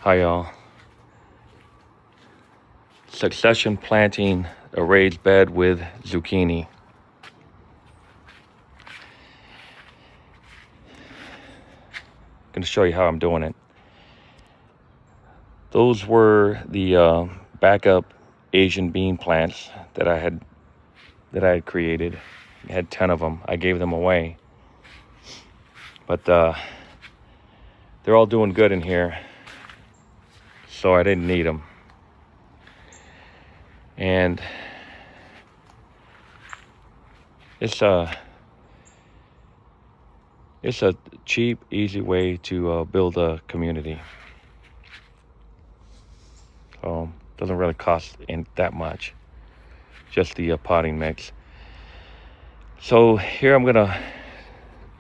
Hi y'all. Succession planting a raised bed with zucchini. I'm going to show you how I'm doing it. Those were the backup Asian bean plants that I had created. I had 10 of them. I gave them away, but they're all doing good in here, so I didn't need them. And it's a cheap, easy way to build a community. So it doesn't really cost that much, just the potting mix. So here I'm gonna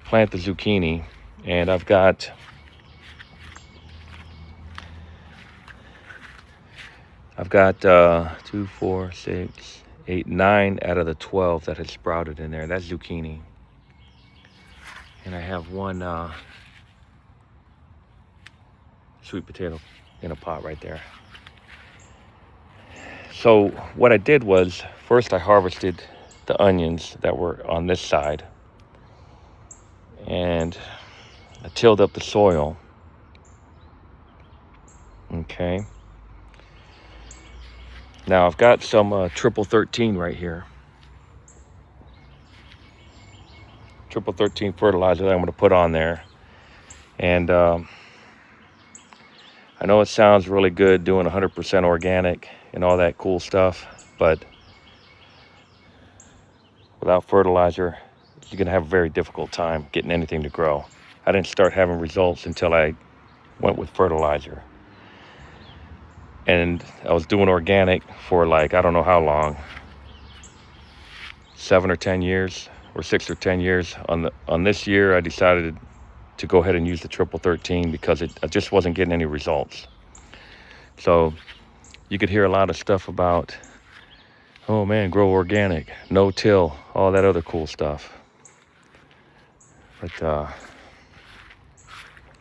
plant the zucchini, and I've got two, four, six, eight, 9 out of the 12 that has sprouted in there. That's zucchini. And I have one sweet potato in a pot right there. So what I did was, first I harvested the onions that were on this side, and I tilled up the soil. Okay. Now I've got some triple 13 right here. Triple 13 fertilizer that I'm going to put on there. And I know it sounds really good doing 100% organic and all that cool stuff, but without fertilizer, you're going to have a very difficult time getting anything to grow. I didn't start having results until I went with fertilizer. And I was doing organic for like, I don't know how long, 7 or 10 years, or 6 or 10 years. On this year, I decided to go ahead and use the triple 13 because I just wasn't getting any results. So you could hear a lot of stuff about, oh man, grow organic, no till, all that other cool stuff. But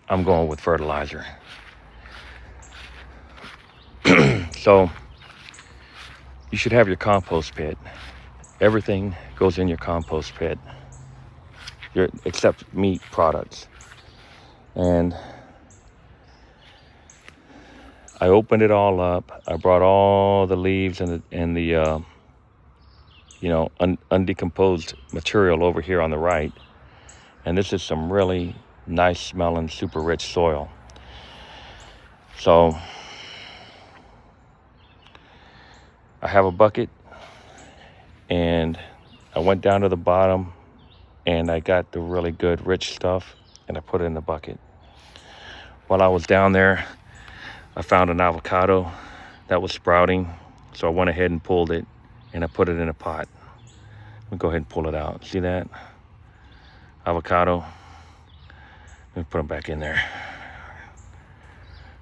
I'm going with fertilizer. So you should have your compost pit. Everything goes in your compost pit, except meat products. And I opened it all up. I brought all the leaves and the undecomposed material over here on the right. And this is some really nice smelling, super rich soil. So I have a bucket, and I went down to the bottom and I got the really good rich stuff and I put it in the bucket. While I was down there, I found an avocado that was sprouting, so I went ahead and pulled it and I put it in a pot. Let me go ahead and pull it out. See that? Avocado. Let me put them back in there.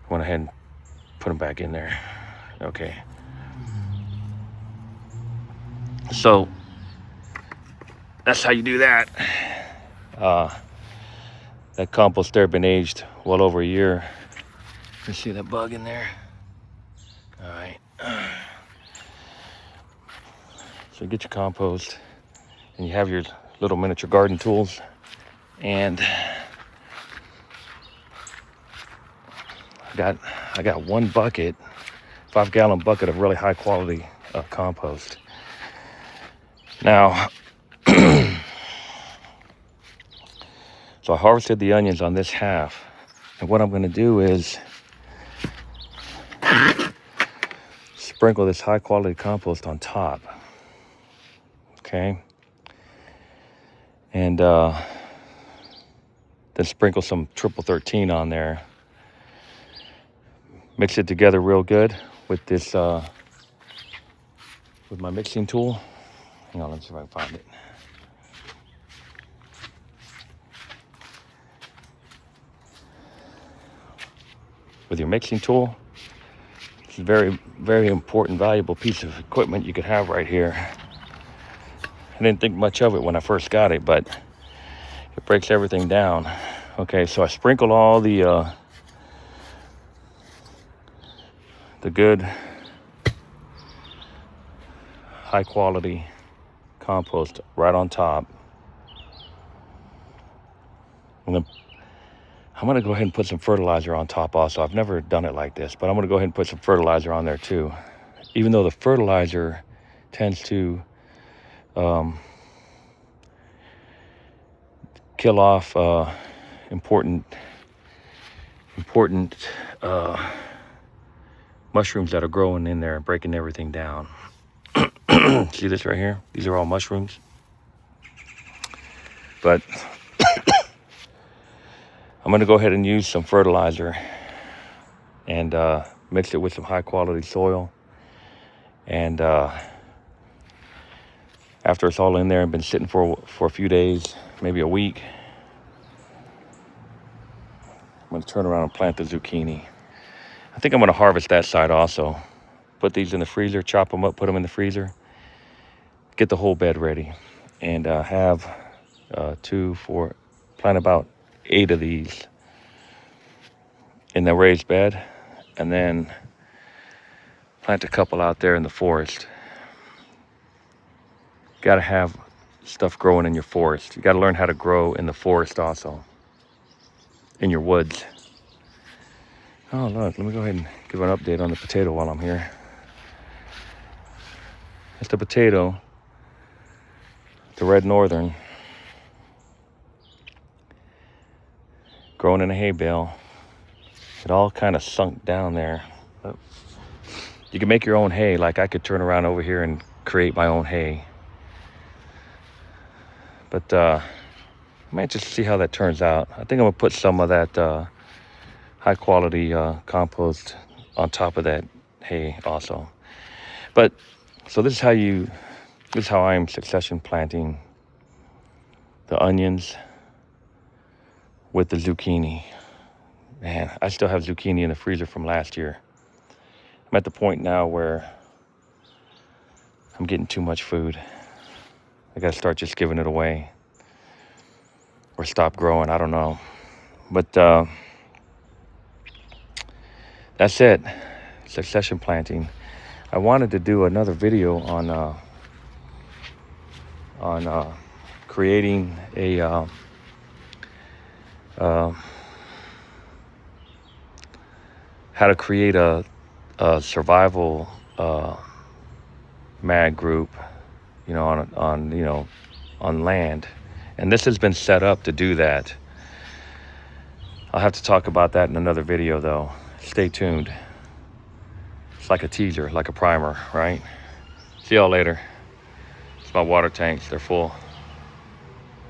I went ahead and put them back in there. Okay. So that's how you do that. That compost there been aged well over a year. You see that bug in there? All right. So you get your compost, and you have your little miniature garden tools, and I got one bucket, 5-gallon bucket of really high quality compost. Now, so I harvested the onions on this half, and what I'm going to do is sprinkle this high quality compost on top. Okay, and then sprinkle some triple 13 on there. Mix it together real good with this with my mixing tool. Hang on, let's see if I can find it. With your mixing tool. It's a very, very important, valuable piece of equipment you could have right here. I didn't think much of it when I first got it, but it breaks everything down. Okay, so I sprinkled all the the good, high quality compost right on top. I'm gonna go ahead and put some fertilizer on top also. I've never done it like this, but I'm gonna go ahead and put some fertilizer on there too. Even though the fertilizer tends to kill off important mushrooms that are growing in there and breaking everything down. See this right here? These are all mushrooms. But I'm gonna go ahead and use some fertilizer and mix it with some high quality soil. And after it's all in there and been sitting for a few days, maybe a week, I'm gonna turn around and plant the zucchini. I think I'm gonna harvest that side also. Put these in the freezer, chop them up, put them in the freezer, get the whole bed ready, and have plant about 8 of these in the raised bed, and then plant a couple out there in the forest. Got to have stuff growing in your forest. You got to learn how to grow in the forest also, in your woods. Oh look, let me go ahead and give an update on the potato while I'm here. It's the potato, the red northern, growing in a hay bale. It all kind of sunk down there. You can make your own hay. Like I could turn around over here and create my own hay. But I might just see how that turns out. I think I'm gonna put some of that high quality compost on top of that hay also. But so this is how I'm succession planting the onions with the zucchini. Man, I still have zucchini in the freezer from last year. I'm at the point now where I'm getting too much food. I gotta start just giving it away or stop growing, I don't know. But that's it, succession planting. I wanted to do another video on creating a how to create a survival mag group, on land. And this has been set up to do that. I'll have to talk about that in another video though. Stay tuned. It's like a teaser, like a primer, right? See y'all later. It's my water tanks, they're full.